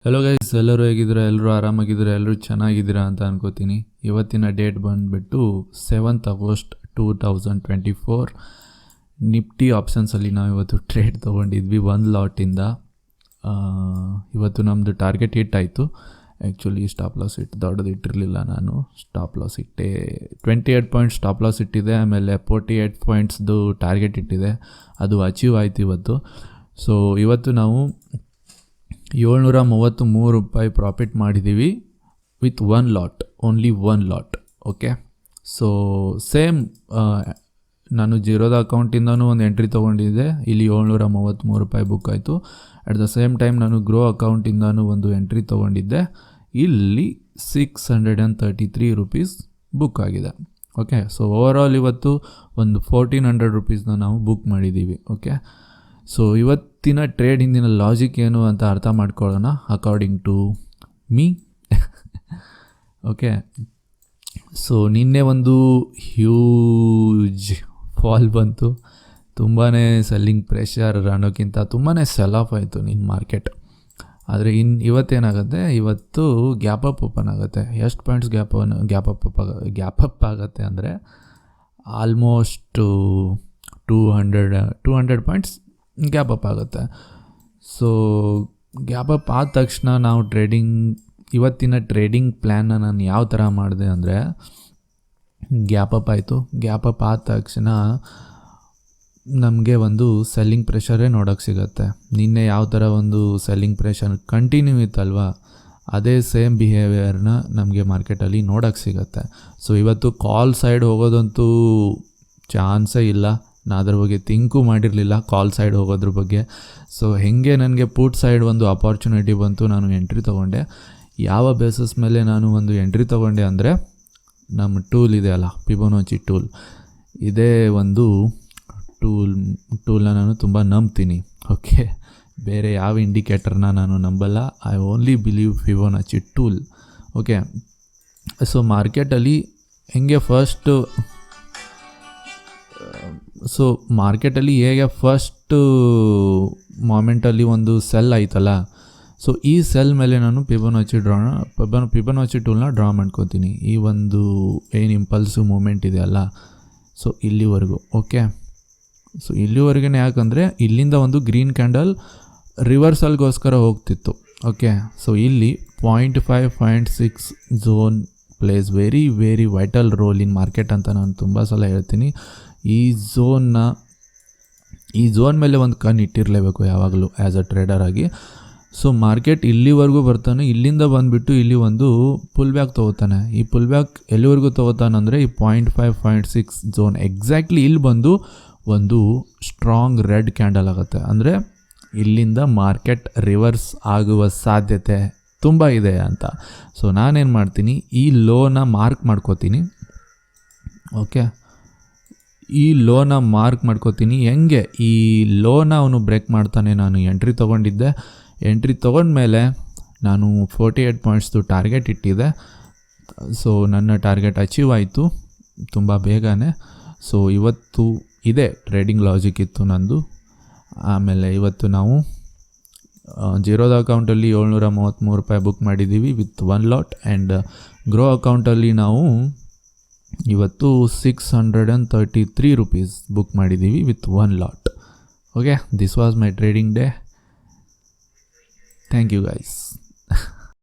Hello guys, ಎಲ್ಲರೂ ಹೇಗಿದ್ದೀರಾ? ಎಲ್ಲರೂ ಆರಾಮಾಗಿದ್ದೀರಾ? ಎಲ್ಲರೂ ಚೆನ್ನಾಗಿದ್ದೀರಾ ಅಂತ ಅನ್ಕೋತೀನಿ. ಇವತ್ತಿನ ಡೇಟ್ ಬಂದುಬಿಟ್ಟು 7th August 2024. ನಿಫ್ಟಿ ಆಪ್ಷನ್ಸಲ್ಲಿ ನಾವು ಇವತ್ತು ಟ್ರೇಡ್ ತೊಗೊಂಡಿದ್ವಿ ಒಂದು ಲಾಟಿಂದ. ಇವತ್ತು ನಮ್ಮದು ಟಾರ್ಗೆಟ್ ಹಿಟ್ ಆಯಿತು. ಆ್ಯಕ್ಚುಲಿ ಸ್ಟಾಪ್ ಲಾಸ್ ದೊಡ್ಡದು ಇಟ್ಟಿರಲಿಲ್ಲ. ನಾನು ಸ್ಟಾಪ್ ಲಾಸ್ ಇಟ್ಟೆ 28 ಪಾಯಿಂಟ್ಸ್ ಸ್ಟಾಪ್ ಲಾಸ್ ಇಟ್ಟಿದೆ. ಆಮೇಲೆ 48 ಪಾಯಿಂಟ್ಸ್ದು ಟಾರ್ಗೆಟ್ ಇಟ್ಟಿದೆ. ಅದು ಅಚೀವ್ ಆಯಿತು ಇವತ್ತು. ಸೊ ಇವತ್ತು ನಾವು 733 ರೂಪಾಯಿ ಪ್ರಾಫಿಟ್ ಮಾಡಿದ್ದೀವಿ with one lot, only one lot. Okay, so same ನಾನು ಜೀರೋದ ಅಕೌಂಟಿಂದನೂ ಒಂದು ಎಂಟ್ರಿ ತೊಗೊಂಡಿದ್ದೆ. ಇಲ್ಲಿ 733 ರೂಪಾಯಿ ಬುಕ್ ಆಯಿತು. ಅಟ್ ದ ಸೇಮ್ ಟೈಮ್ ನಾನು ಗ್ರೋ ಅಕೌಂಟಿಂದನೂ ಒಂದು ಎಂಟ್ರಿ ತೊಗೊಂಡಿದ್ದೆ. ಇಲ್ಲಿ 633 ರೂಪೀಸ್ ಬುಕ್ ಆಗಿದೆ. ಓಕೆ, ಸೊ ಓವರಾಲ್ ಇವತ್ತು ಒಂದು 1400 ರೂಪೀಸ್ನ ನಾವು ಬುಕ್ ಮಾಡಿದ್ದೀವಿ. ಓಕೆ, ಸೊ ಇವತ್ತಿನ ಟ್ರೇಡ್ ಹಿಂದಿನ ಲಾಜಿಕ್ ಏನು ಅಂತ ಅರ್ಥ ಮಾಡ್ಕೊಳ್ಳೋಣ according to me. Okay, so ನಿನ್ನೆ ಒಂದು ಹ್ಯೂಜ್ ಫಾಲ್ ಬಂತು. ತುಂಬಾ ಸೆಲ್ಲಿಂಗ್ ಪ್ರೆಷರ್ ಅನ್ನೋಕ್ಕಿಂತ ತುಂಬಾ ಸೆಲ್ ಆಫ್ ಆಯಿತು ನಿನ್ನ ಮಾರ್ಕೆಟ್. ಆದರೆ ಇವತ್ತೇನಾಗುತ್ತೆ, ಇವತ್ತು ಗ್ಯಾಪ್ ಅಪ್ ಓಪನ್ ಆಗುತ್ತೆ. ಎಷ್ಟು ಪಾಯಿಂಟ್ಸ್ ಗ್ಯಾಪ್ ಅಪ್ ಆಗುತ್ತೆ ಅಂದರೆ ಆಲ್ಮೋಸ್ಟ್ 200 ಪಾಯಿಂಟ್ಸ್ ಗ್ಯಾಪ್ ಅಪ್ ಆಗುತ್ತೆ. ಸೊ ಗ್ಯಾಪ್ ಅಪ್ ಆದ ತಕ್ಷಣ ನಾವು ಇವತ್ತಿನ ಟ್ರೇಡಿಂಗ್ ಪ್ಲ್ಯಾನ್ನ ನಾನು ಯಾವ ಥರ ಮಾಡಿದೆ ಅಂದರೆ, ಗ್ಯಾಪ್ ಅಪ್ ಆಯಿತು. ಗ್ಯಾಪ್ ಅಪ್ ಆದ ತಕ್ಷಣ ನಮಗೆ ಒಂದು ಸೆಲ್ಲಿಂಗ್ ಪ್ರೆಷರೇ ನೋಡೋಕ್ಕೆ ಸಿಗುತ್ತೆ. ನಿನ್ನೆ ಯಾವ ಥರ ಒಂದು ಸೆಲ್ಲಿಂಗ್ ಪ್ರೆಷರ್ ಕಂಟಿನ್ಯೂ ಇತ್ತಲ್ವ, ಅದೇ ಸೇಮ್ ಬಿಹೇವಿಯರ್ನ ನಮಗೆ ಮಾರ್ಕೆಟಲ್ಲಿ ನೋಡೋಕ್ಕೆ ಸಿಗುತ್ತೆ. ಸೊ ಇವತ್ತು ಕಾಲ್ ಸೈಡ್ ಹೋಗೋದಂತೂ ಚಾನ್ಸೇ ಇಲ್ಲ. ನಾನು ಅದ್ರ ಬಗ್ಗೆ ಥಿಂಕು ಮಾಡಿರಲಿಲ್ಲ, ಕಾಲ್ ಸೈಡ್ ಹೋಗೋದ್ರ ಬಗ್ಗೆ. ಸೊ ಹೇಗೆ ನನಗೆ ಪುಟ್ ಸೈಡ್ ಒಂದು ಅಪಾರ್ಚುನಿಟಿ ಬಂತು, ನಾನು ಎಂಟ್ರಿ ತೊಗೊಂಡೆ. ಯಾವ ಬೇಸಸ್ ಮೇಲೆ ನಾನು ಒಂದು ಎಂಟ್ರಿ ತೊಗೊಂಡೆ ಅಂದರೆ, ನಮ್ಮ ಟೂಲ್ ಇದೆ ಅಲ್ಲ, ಫಿಬೊನಾಚಿ ಟೂಲ್, ಇದೇ ಒಂದು ಟೂಲ್ನ ನಾನು ತುಂಬ ನಂಬ್ತೀನಿ. ಓಕೆ, ಬೇರೆ ಯಾವ ಇಂಡಿಕೇಟರ್ನ ನಾನು ನಂಬಲ್ಲ. I only believe Fibonacci tool. Okay, so ಮಾರ್ಕೆಟಲ್ಲಿ ಹೇಗೆ ಫಸ್ಟ್ ಮೊಮೆಂಟಲ್ಲಿ ಒಂದು ಸೆಲ್ ಆಯ್ತಲ್ಲ, ಸೊ ಈ ಸೆಲ್ ಮೇಲೆ ನಾನು ಫಿಬೊನಾಚಿ ಟೂಲ್ನ ಡ್ರಾ ಮಾಡ್ಕೊತೀನಿ. ಈ ಒಂದು ಏನು ಇಂಪಲ್ಸಿವ್ ಮೂಮೆಂಟ್ ಇದೆ ಅಲ್ಲ, ಸೊ ಇಲ್ಲಿವರೆಗೂ. ಓಕೆ, ಸೊ ಇಲ್ಲಿವರೆಗೆ ಯಾಕಂದರೆ ಇಲ್ಲಿಂದ ಒಂದು ಗ್ರೀನ್ ಕ್ಯಾಂಡಲ್ ರಿವರ್ಸಲ್ಗೋಸ್ಕರ ಹೋಗ್ತಿತ್ತು. ಓಕೆ, ಸೊ ಇಲ್ಲಿ 0.5-0.6 zone place very very vital role in market ಅಂತ ನಾನು ತುಂಬ ಸಲ ಹೇಳ್ತೀನಿ. ಈ ಝೋನ್ ಮೇಲೆ ಒಂದು ಕಣ್ಣು ಇಟ್ಟಿರಲೇಬೇಕು ಯಾವಾಗಲೂ ಆ್ಯಸ್ ಅ ಟ್ರೇಡರ್ ಆಗಿ. ಸೊ ಮಾರ್ಕೆಟ್ ಇಲ್ಲಿವರೆಗೂ ಬರ್ತಾನೆ, ಇಲ್ಲಿಂದ ಬಂದುಬಿಟ್ಟು ಇಲ್ಲಿ ಒಂದು ಪುಲ್ ಬ್ಯಾಕ್ ತೊಗೋತಾನೆ. ಈ ಪುಲ್ ಬ್ಯಾಕ್ ಎಲ್ಲಿವರೆಗೂ ತೊಗೋತಾನಂದರೆ ಈ 0.5-0.6 ಝೋನ್ ಎಕ್ಸಾಕ್ಟ್ಲಿ ಇಲ್ಲಿ ಬಂದು ಒಂದು ಸ್ಟ್ರಾಂಗ್ ರೆಡ್ ಕ್ಯಾಂಡಲ್ ಆಗುತ್ತೆ. ಅಂದರೆ ಇಲ್ಲಿಂದ ಮಾರ್ಕೆಟ್ ರಿವರ್ಸ್ ಆಗುವ ಸಾಧ್ಯತೆ ತುಂಬ ಇದೆ ಅಂತ. ಸೊ ನಾನೇನು ಮಾಡ್ತೀನಿ, ಈ ಲೋನ ಮಾರ್ಕ್ ಮಾಡ್ಕೋತೀನಿ. ಓಕೆ, ಈ ಲೋನ ಮಾರ್ಕ್ ಮಾಡ್ಕೋತೀನಿ. ಹೆಂಗೆ ಈ ಲೋನ ಅವನು ಬ್ರೇಕ್ ಮಾಡ್ತಾನೆ, ನಾನು ಎಂಟ್ರಿ ತೊಗೊಂಡಿದ್ದೆ. ಎಂಟ್ರಿ ತೊಗೊಂಡ್ಮೇಲೆ ನಾನು 48 ಪಾಯಿಂಟ್ಸ್ದು ಟಾರ್ಗೆಟ್ ಇಟ್ಟಿದ್ದೆ. ಸೊ ನನ್ನ ಟಾರ್ಗೆಟ್ ಅಚೀವ್ ಆಯಿತು ತುಂಬ ಬೇಗನೆ. ಸೊ ಇವತ್ತು ಇದೇ ಟ್ರೇಡಿಂಗ್ ಲಾಜಿಕ್ ಇತ್ತು ನಂದು. ಆಮೇಲೆ ಇವತ್ತು ನಾವು ಜೀರೋದ ಅಕೌಂಟಲ್ಲಿ 733 ರೂಪಾಯಿ ಬುಕ್ ಮಾಡಿದ್ದೀವಿ with one lot. And Groww ಅಕೌಂಟಲ್ಲಿ ನಾವು ಇವತ್ತು 633 ರೂಪೀಸ್ ಬುಕ್ ಮಾಡಿದ್ದೀವಿ with one lot. Okay, this was my trading day. Thank you guys.